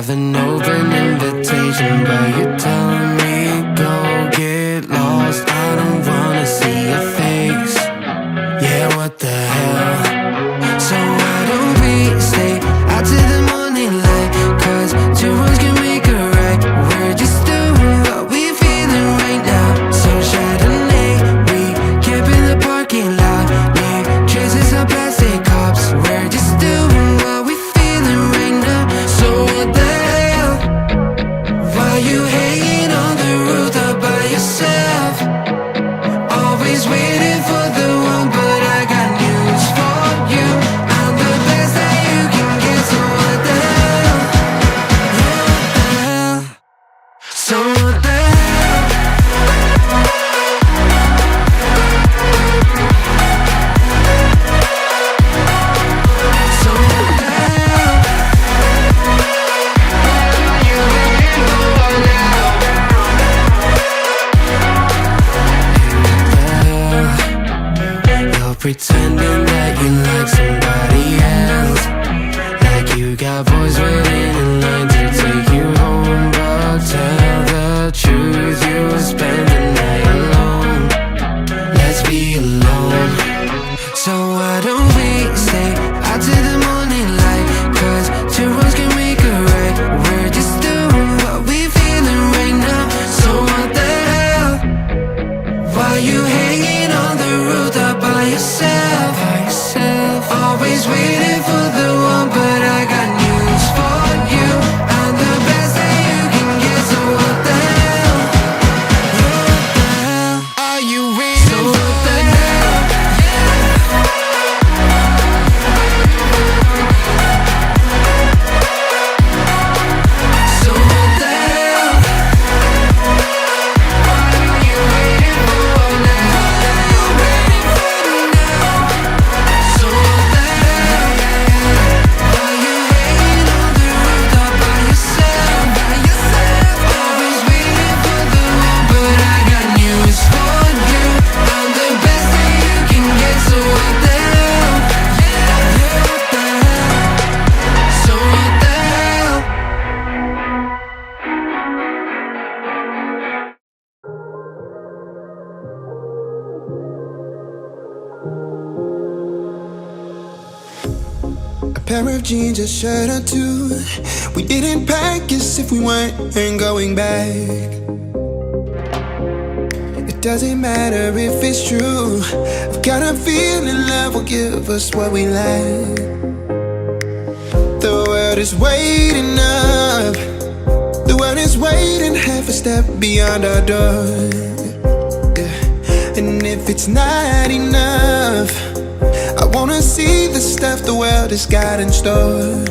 have an open invitation, but you're telling me go get lost. I don't wanna see your face. Yeah, what the hell? So why don't we stay out to the morning light? Cause two wrongs can make a right. We're just doing what we feeling right now. So Chardonnay, we camp in the parking lot. Leave traces of plastic cups. We're just doing what we feeling right now. So what the hell? Why you hanging on the roof all by yourself? Always waiting for the one, but I got news for you. I'm the best that you can get, so what the hell? Yeah, what the hell? So what the hell? So what the hell? What are you waiting for now? You're pretending that you like somebody else, like you got boys waiting in line to take you home. But tell the truth, you'll spend the night alone. Let's be alone. So why don't we stay out to the morning light? Cause two wrongs can make a right. We're just doing what we feeling right now. So what the hell? Why you hanging on the roof all by yourself? Always waiting for the one, but I got news for you. I'm the best that you can get, so what the hell? Yeah, what the hell? Are you waiting so for the hell? So what the hell? What are you waiting for now? So what the hell? Why you hanging on the roof all by yourself? Always waiting for the one, but I got news for you. I'm the best that you can get, so what the hell? Yeah, what the hell? So what the hell? A pair of jeans, a shirt or two. We didn't pack as if we weren't going back. It doesn't matter if it's true. I've got a feeling love will give us what we lack. The world is waiting up. The world is waiting half a step beyond our door. Yeah. And if it's not enough, I wanna see the stuff the world has got in store.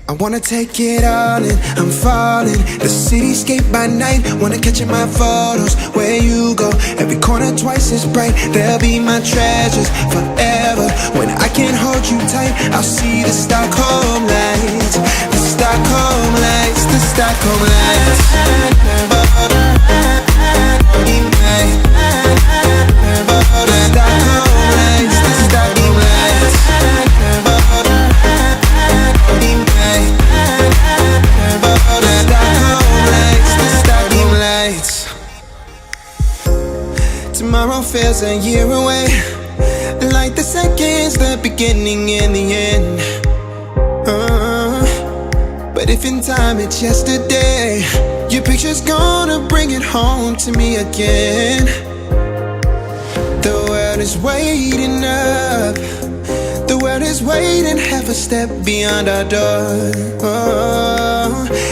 I wanna take it all in, I'm falling. The cityscape by night, wanna catch in my photos. Where you go, every corner twice as bright. They'll be my treasures forever. When I can't hold you tight, I'll see the Stockholm lights. The Stockholm lights, the Stockholm lights. Tomorrow feels a year away, like the seconds, the beginning and the end. But if in time it's yesterday, your picture's gonna bring it home to me again. The world is waiting up. The world is waiting half a step beyond our door.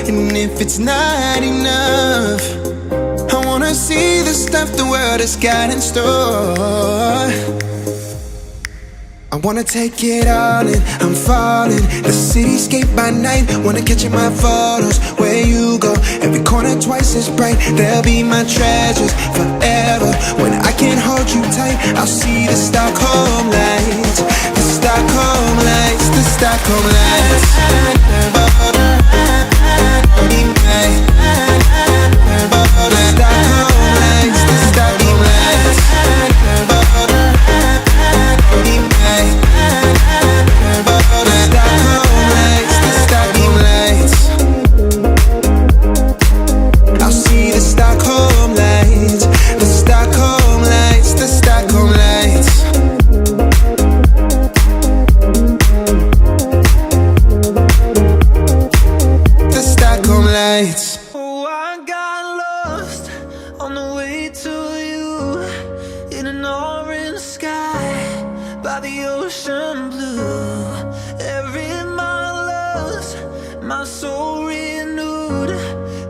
And if it's not enough, I wanna see the stuff the world has got in store. I wanna take it all in, I'm falling. The cityscape by night, wanna catch in my photos. Where you go, every corner twice as bright. They'll be my treasures forever. When I can't hold you tight, I'll see the Stockholm lights. The Stockholm lights, the Stockholm lights. Stockholm lights, the my soul renewed,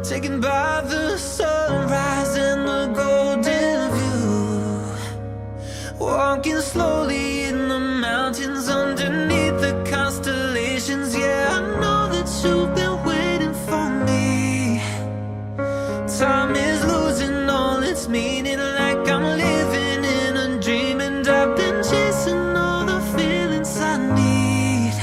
taken by the sunrise and the golden view. Walking slowly in the mountains underneath the constellations. Yeah, I know that you've been waiting for me. Time is losing all its meaning, like I'm living in a dream, and I've been chasing all the feelings I need.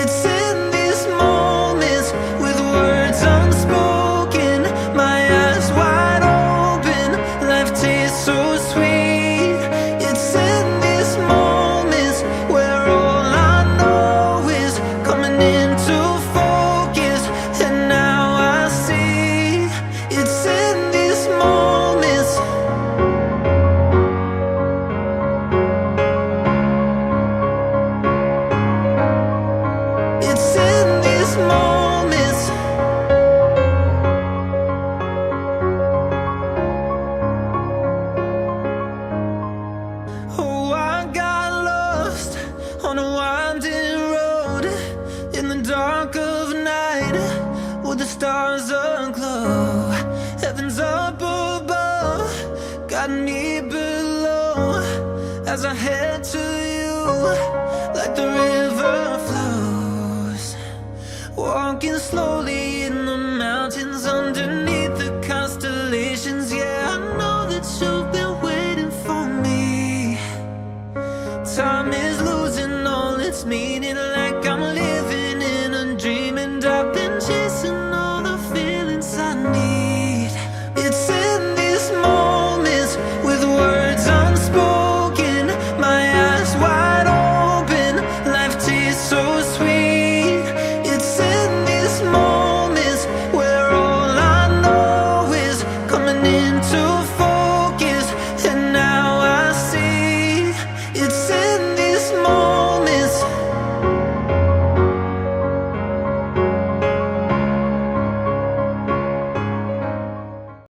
It's in these moments with words unspoken, my eyes wide open, life tastes so sweet. It's in these moments where all I know is coming into focus, and now I see. It's in these moments. It's in these moments. Oh, I got lost on a winding road in the dark of night, with the stars aglow. Heaven's up above, got me below, as I head to you like the river flows. Walking slowly